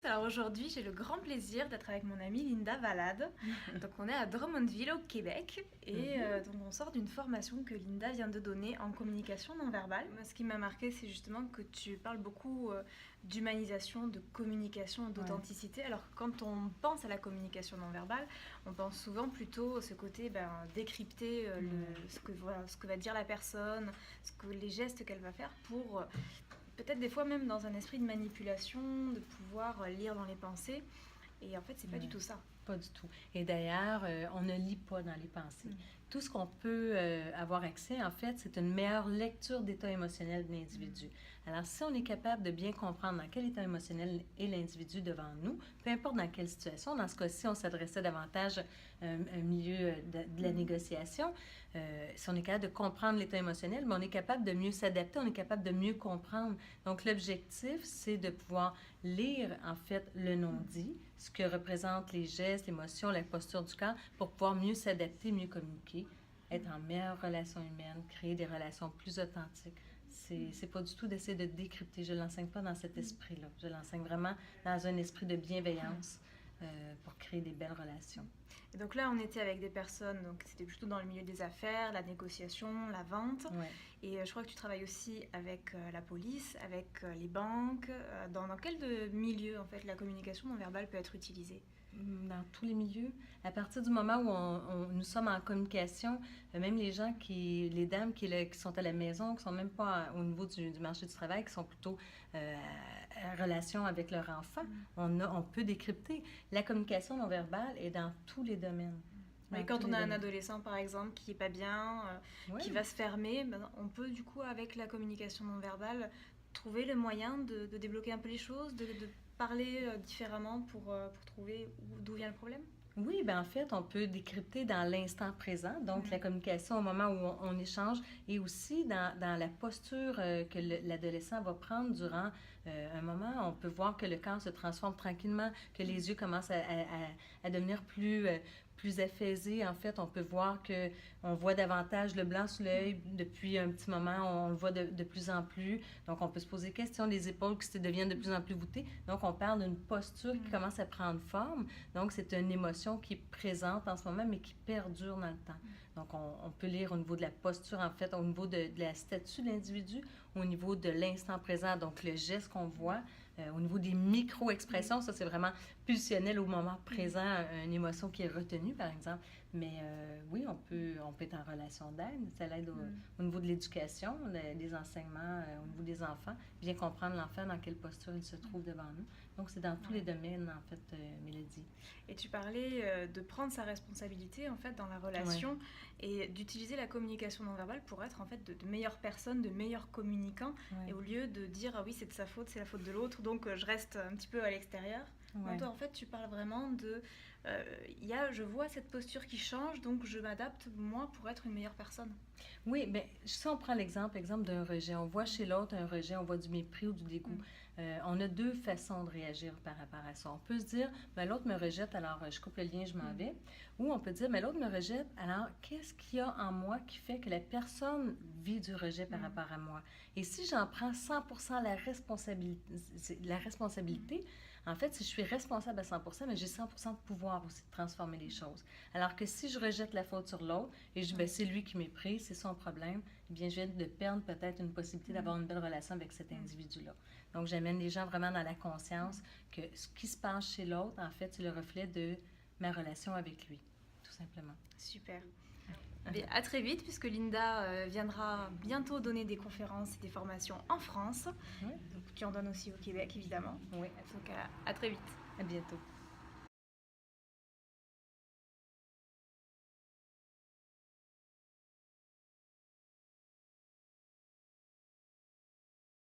Alors aujourd'hui, j'ai le grand plaisir d'être avec mon amie Linda Valade. Donc on est à Drummondville au Québec et donc on sort d'une formation que Linda vient de donner en communication non verbale. Moi, ce qui m'a marqué, c'est justement que tu parles beaucoup d'humanisation, de communication, d'authenticité. Alors quand on pense à la communication non verbale, on pense souvent plutôt à ce côté décrypter ce que va dire la personne, les gestes qu'elle va faire pour peut-être des fois même dans un esprit de manipulation, de pouvoir lire dans les pensées. Et en fait, c'est pas du tout ça. Pas du tout. Et d'ailleurs, on ne lit pas dans les pensées. Tout ce qu'on peut avoir accès, en fait, c'est une meilleure lecture d'état émotionnel de l'individu. Alors, si on est capable de bien comprendre dans quel état émotionnel est l'individu devant nous, peu importe dans quelle situation, dans ce cas-ci, on s'adressait davantage au milieu de la négociation. Si on est capable de comprendre l'état émotionnel, mais on est capable de mieux s'adapter, on est capable de mieux comprendre. Donc, l'objectif, c'est de pouvoir lire, en fait, le non-dit, ce que représentent les gestes, l'émotion, la posture du corps, pour pouvoir mieux s'adapter, mieux communiquer, être en meilleure relation humaine, créer des relations plus authentiques. C'est pas du tout d'essayer de décrypter. Je ne l'enseigne pas dans cet esprit-là. Je l'enseigne vraiment dans un esprit de bienveillance pour créer des belles relations. Et donc là, on était avec des personnes, donc c'était plutôt dans le milieu des affaires, la négociation, la vente. Ouais. Et je crois que tu travailles aussi avec la police, avec les banques. Dans quel milieu, en fait, la communication non verbale peut être utilisée? Dans tous les milieux. À partir du moment où nous sommes en communication, même les gens les dames qui sont à la maison, qui ne sont même pas au niveau du marché du travail, qui sont plutôt en relation avec leur enfant, on peut décrypter. La communication non verbale est dans tous les domaines. Et quand on a un adolescent, par exemple, qui n'est pas bien, qui va se fermer, on peut, du coup, avec la communication non verbale, trouver le moyen de débloquer un peu les choses, de parler différemment pour trouver d'où vient le problème? Oui, bien en fait, on peut décrypter dans l'instant présent, donc la communication au moment où on échange, et aussi dans la posture que l'adolescent va prendre durant un moment. On peut voir que le corps se transforme tranquillement, que les yeux commencent à devenir plus affaisés. En fait, on peut voir qu'on voit davantage le blanc sous l'œil depuis un petit moment, on le voit de plus en plus. Donc, on peut se poser des questions, les épaules qui deviennent de plus en plus voûtées. Donc, on parle d'une posture qui commence à prendre forme. Donc, c'est une émotion qui est présente en ce moment, mais qui perdure dans le temps. Donc, on peut lire au niveau de la posture, en fait, au niveau de la statue de l'individu, au niveau de l'instant présent, donc le geste qu'on voit, au niveau des micro-expressions, ça, c'est vraiment pulsionnel au moment présent, une émotion qui est retenue, par exemple. Mais oui, on peut être en relation d'aide. Ça l'aide au niveau de l'éducation, des enseignements, au niveau des enfants, bien comprendre l'enfant, dans quelle posture il se trouve devant nous. Donc, c'est dans tous les domaines, en fait, Mélodie. Et tu parlais de prendre sa responsabilité, en fait, dans la relation et d'utiliser la communication non verbale pour être, en fait, de meilleures personnes, de meilleurs communicants. Et au lieu de dire, ah oui, c'est de sa faute, c'est la faute de l'autre, donc je reste un petit peu à l'extérieur. Donc, toi, en fait, tu parles vraiment de... je vois cette posture qui change, donc je m'adapte, moi, pour être une meilleure personne. Oui, bien, si on prend l'exemple d'un rejet, on voit chez l'autre un rejet, on voit du mépris ou du dégoût. On a deux façons de réagir par rapport à ça. On peut se dire, ben, l'autre me rejette, alors je coupe le lien, je m'en vais. Ou on peut dire, mais l'autre me rejette, alors qu'est-ce qu'il y a en moi qui fait que la personne vit du rejet par rapport à moi? Et si j'en prends 100% la responsabilité, en fait, si je suis responsable à 100%, mais j'ai 100% de pouvoir aussi de transformer les choses. Alors que si je rejette la faute sur l'autre et je dis, ben, c'est lui qui méprise, c'est son problème, eh bien, je viens de perdre peut-être une possibilité d'avoir une belle relation avec cet individu-là. Donc, j'amène les gens vraiment dans la conscience que ce qui se passe chez l'autre, en fait, c'est le reflet de ma relation avec lui, tout simplement. Super. Bien, à très vite, puisque Linda viendra bientôt donner des conférences et des formations en France. Donc, tu en donnes aussi au Québec, évidemment. Oui. Donc, à très vite. À bientôt.